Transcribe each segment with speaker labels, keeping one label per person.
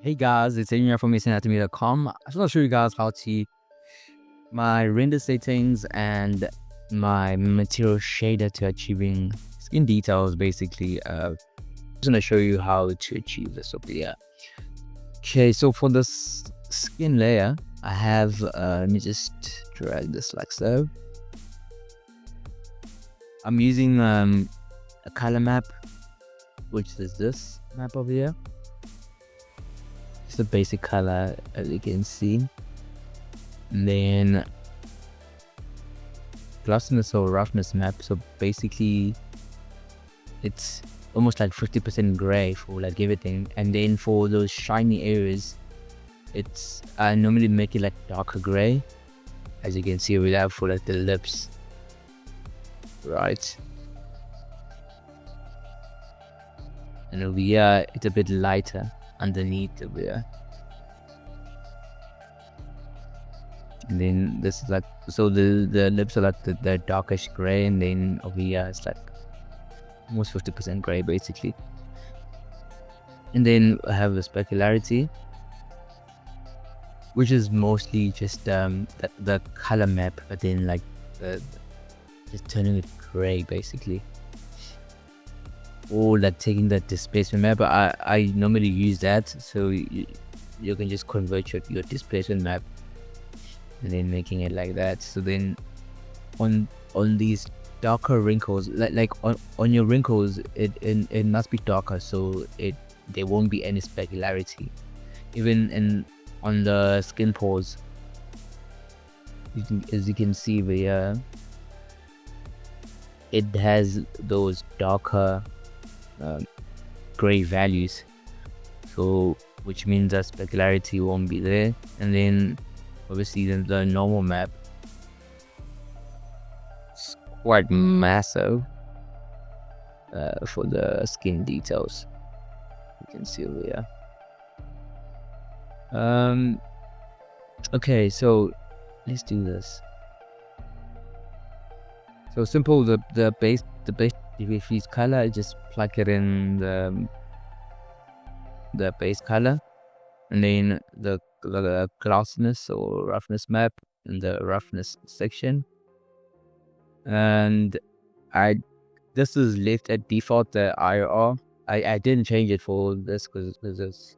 Speaker 1: Hey guys, it's Adrian from anatomy.com. I just want to show you guys how to my render settings and my material shader to achieving skin details. Basically, I'm just gonna show you how to achieve this over here. Okay, so for this skin layer, I have let me just drag this like so. I'm using a color map, which is this map over here. It's a basic color, as you can see. And then glossiness or roughness map. So basically, it's almost like 50% gray for like everything. And then for those shiny areas, I normally make it like darker gray, as you can see over there for like the lips, right? And over here, it's a bit lighter underneath over here. And then this is like, so the lips are like the darkish gray, and then over here it's like almost 50% gray basically. And then I have the specularity, which is mostly just the color map, but then like just turning it gray basically, or like taking the displacement map. I normally use that, so you can just convert your displacement map and then making it like that. So then on these darker wrinkles, like on your wrinkles, it must be darker, so there won't be any specularity. Even on the skin pores, as you can see over here, it has those darker gray values, so which means that specularity won't be there. And then obviously the normal map is quite massive for the skin details, you can see over here. Okay, so let's do this. So simple, the base diffuse color, just plug it in the base color, and then the glossiness or roughness map in the roughness section. And this is left at default, the IR. I didn't change it for this because it's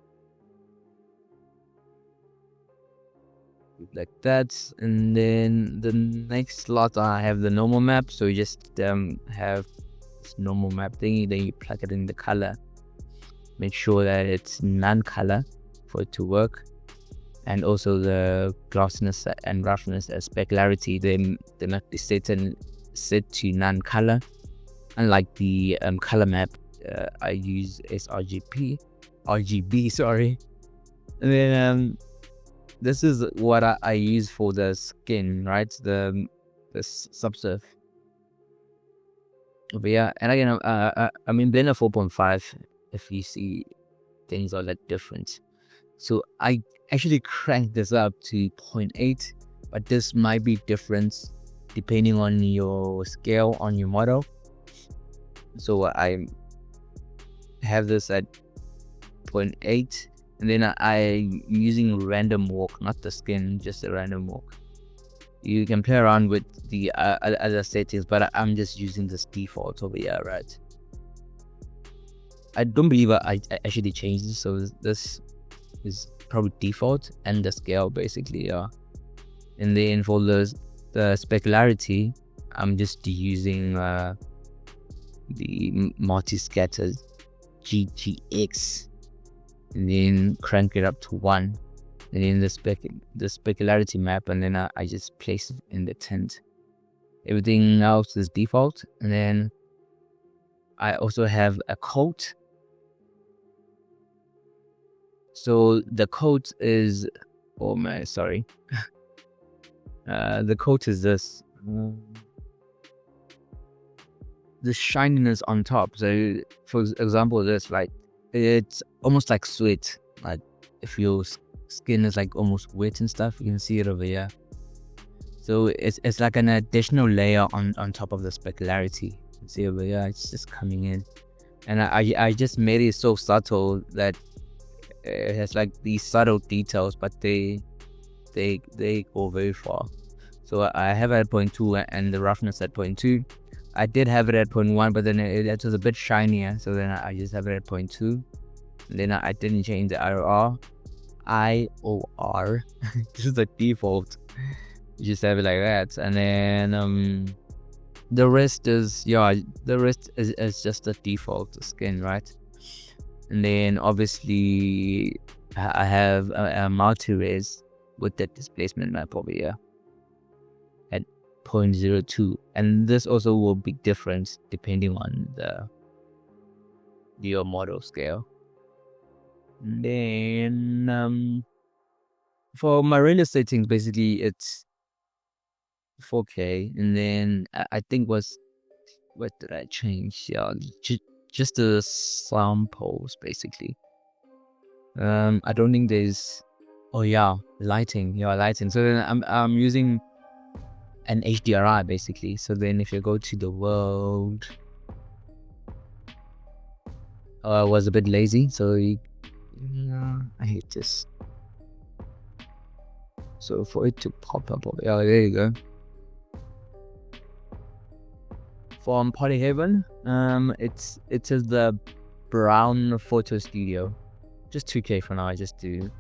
Speaker 1: like that. And then the next slot I have the normal map, so you just have this normal map thingy, then you plug it in the color, make sure that it's non-color for it to work. And also the glossiness and roughness and specularity, they must be set to non-color. Unlike the color map, I use RGB, sorry. And then this is what I use for the skin, right? The subsurf over here. And again, I'm in Blender 4.5. If you see, things are like different. So I actually cranked this up to 0.8, but this might be different depending on your scale on your model. So I have this at 0.8, and then I'm using random walk, not the skin, just a random walk. You can play around with the other settings, but I'm just using this default over here, right? I don't believe I actually changed this, so this is probably default, and the scale basically, yeah. And then for the specularity, I'm just using the multi-scatter GTX, and then crank it up to 1, and then the specularity map, and then I just place it in the tint. Everything else is default. And then I also have a coat. So the coat is, oh man, sorry. The coat is this, the shininess on top. So for example, this, like, it's almost like sweat. Like if your skin is like almost wet and stuff, you can see it over here. So it's like an additional layer on top of the specularity. You can see over here, it's just coming in. And I just made it so subtle that it has like these subtle details, but they go very far. So I have it at 0.2 and the roughness at 0.2. I did have it at 0.1, but then it was a bit shinier, so then I just have it at 0.2. And then I didn't change the IOR. This is the default. You just have it like that, and then the rest is just the default skin, right? And then obviously I have a multi-res with that displacement map over here at 0.02, and this also will be different depending on your model scale. And then for my render settings, basically it's 4K, and then I think what did I change? Yeah, just the samples basically. I don't think there's lighting. So then I'm using an HDRI basically. So then if you go to the world, I was a bit lazy, so I hate this. So for it to pop up, there you go. From Polyhaven, it is the brown photo studio, just 2K for now, just to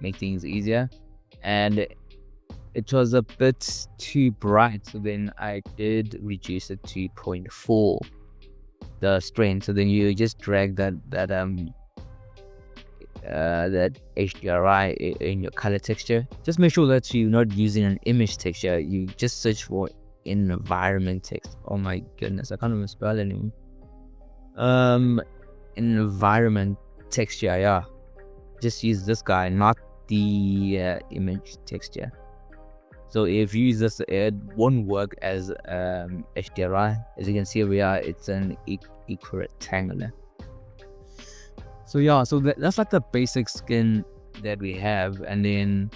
Speaker 1: make things easier. And it was a bit too bright, so then I did reduce it to 0.4, the strength. So then you just drag that HDRI in your color texture. Just make sure that you're not using an image texture. You just search for environment text. Oh my goodness, I can't even spell it anymore. Environment texture, yeah. Just use this guy, not the image texture. So if you use this, it won't work as HDRI. As you can see over here, it's an equirectangular. So yeah, so that's like the basic skin that we have. And then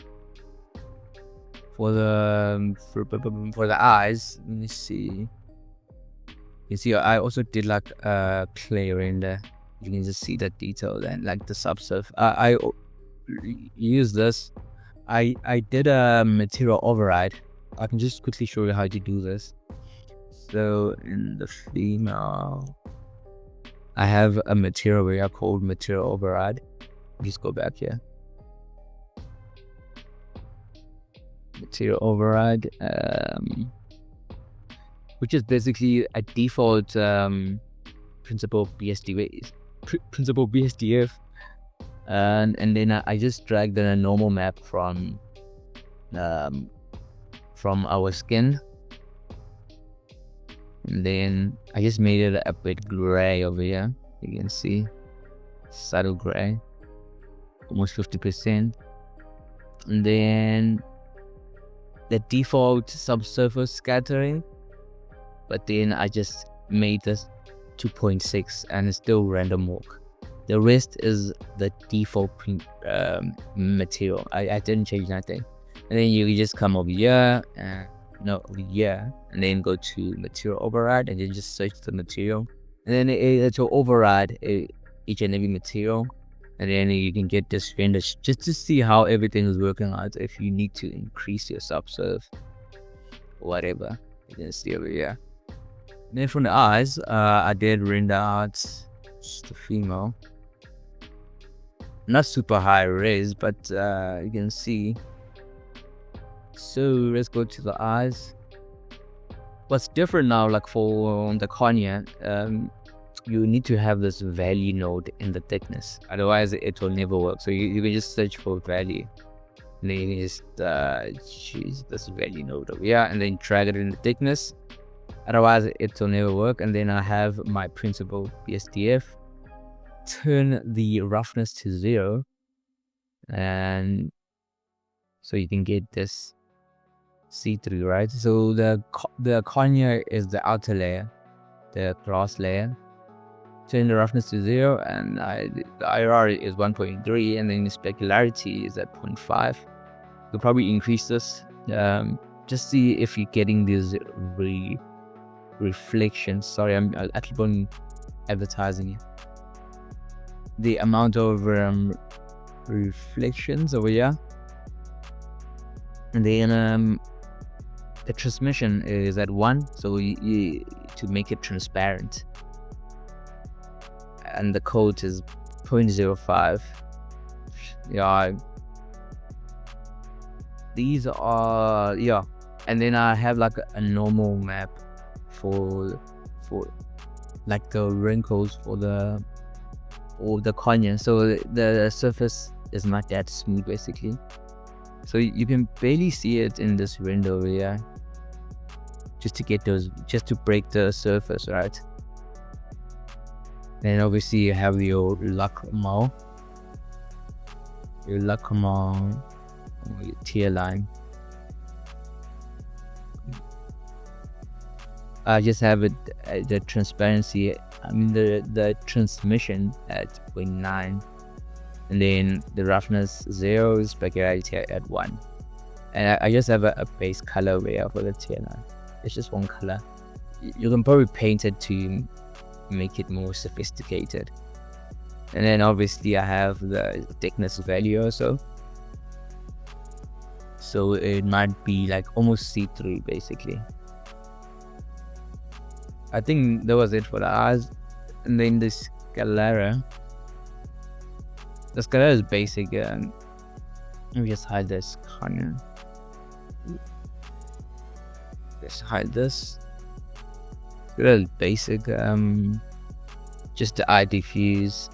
Speaker 1: for the eyes, let me see. You see, I also did like clear in there. You can just see the detail and like the subsurface. I use this. I did a material override. I can just quickly show you how to do this. So in the female, I have a material where I called material override. Just go back here. Material override, which is basically a default principal BSDF, and then I just dragged in a normal map from our skin, and then I just made it a bit gray over here. You can see subtle gray, almost 50%, and then the default subsurface scattering, but then I just made this 2.6 and it's still random walk. The rest is the default material. I didn't change nothing. And then you just come over here, over here, and then go to material override, and then just search the material, and then it will override each and every material. And then you can get this render just to see how everything is working out. If you need to increase your subsurf, whatever, you can see over here. And then from the eyes, I did render out just the female. Not super high res, but you can see. So let's go to the eyes. What's different now, like for the cornea, you need to have this value node in the thickness, otherwise it will never work. So you can just search for value, and then you can just choose this value node over here and then drag it in the thickness, otherwise it will never work. And then I have my principal BSDF, turn the roughness to 0, and so you can get this see-through, right? So the cornea is the outer layer, the glass layer. Turn the roughness to 0, and the IRR is 1.3, and then the specularity is at 0.5. You'll probably increase this. Just see if you're getting these reflections. Sorry, I keep on advertising it. The amount of reflections over here. And then the transmission is at 1, so to make it transparent. And the code is 0.05. Yeah. These are, yeah. And then I have like a normal map for like the wrinkles or the cornea. So the surface is not that smooth basically. So you can barely see it in this window here. Just to break the surface, right? Then obviously you have your lacrimal, your tear line. I just have it the transparency. I mean the transmission at 0.9, and then the roughness 0, specularity at 1. And I just have a base color here for the tear line. It's just one color. You can probably paint it to make it more sophisticated. And then obviously I have the thickness value also. So it might be like almost see-through basically. I think that was it for the eyes. And then the Sclera. The Sclera is basic. Let me just hide this corner. Let's hide this. Sclera is basic. Just the eye diffuse,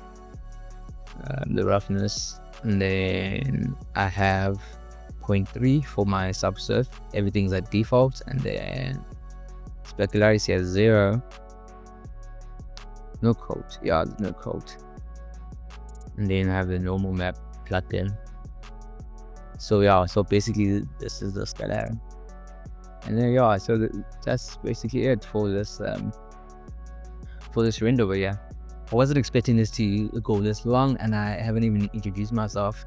Speaker 1: the roughness, and then I have 0.3 for my subsurf. Everything's at default, and then specularity at 0. No code. Yeah, no code. And then I have the normal map plugged in. So yeah, so basically this is the Sclera. And then yeah, so that's basically it for this render over here. I wasn't expecting this to go this long, and I haven't even introduced myself.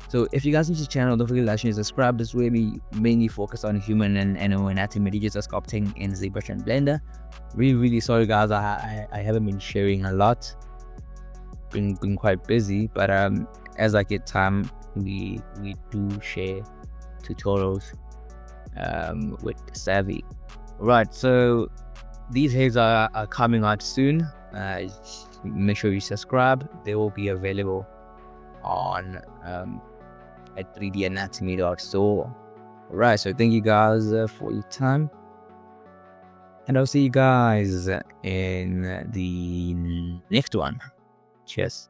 Speaker 1: So if you guys need to channel, don't forget to like and subscribe. This way we mainly focus on human and animal anatomy images of sculpting in ZBrush and Blender. Really sorry guys, I haven't been sharing a lot. Been quite busy, but as I get time, we do share tutorials with Savvy. Right, so these heads are coming out soon. Make sure you subscribe. They will be available on at 3danatomy.store. Alright, so thank you guys for your time, and I'll see you guys in the next one. Cheers.